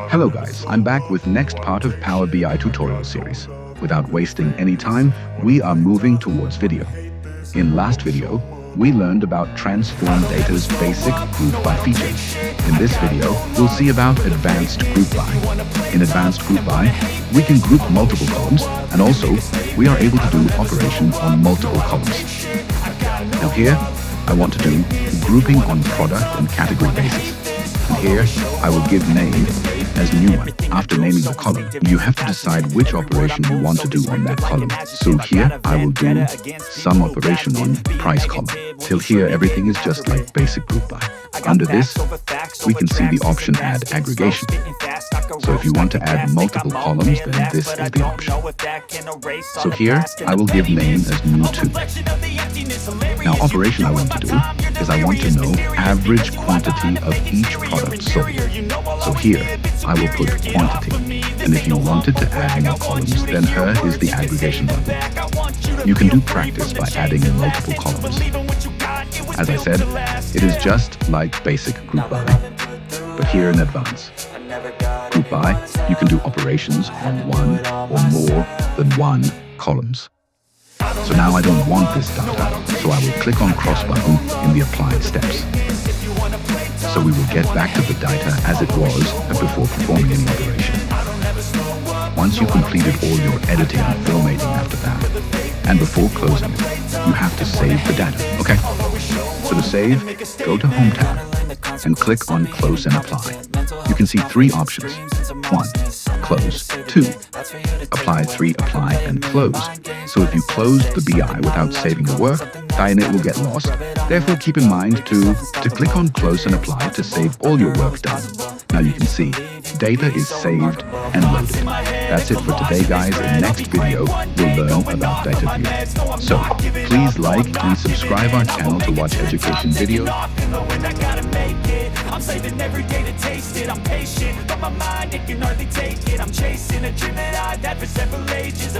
Hello guys, I'm back with next part of Power BI tutorial series. Without wasting any time, we are moving towards video. In last video, we learned about transform data's basic group by feature. In this video, we'll see about advanced group by. In advanced group by, we can group multiple columns, and also we are able to do operation on multiple columns. Now here, I want to do grouping on product and category basis. And here, I will give name as new one. After naming the column, you have to decide which operation you want to do on that column. So here, I will do some operation on price column. Till here, everything is just like basic group by. Under this, we can see the option add aggregation. So if you want to add multiple columns, then this is the option. So here, I will give name as new2. Now, operation I want to do is I want to know average quantity of each product sold. So here, I will put quantity. And if you wanted to add more columns, then here is the aggregation button. You can do practice by adding multiple columns. As I said, it is just like basic group by, but here in advance. Group by, you can do operations on one or more than one columns. So now I don't want this data, so I will click on cross button in the applied steps. So we will get back to the data as it was before performing any operation. Once you completed all your editing and formatting after that, and before closing it, you have to save the data, okay? So to save, go to Home tab and click on Close and Apply. You can see three options. 1. Close. 2. Apply 3. Apply and close. So if you closed the BI without saving the work, then it will get lost. Therefore, keep in mind to click on Close and Apply to save all your work done. Now you can see, data is saved and loaded. That's it for today, guys. In next video, we'll learn about data view. So, please like and subscribe our channel to watch education videos. I'm saving every day to taste it. I'm patient, but my mind, it can hardly take it. I'm chasing a dream that I've had for several ages.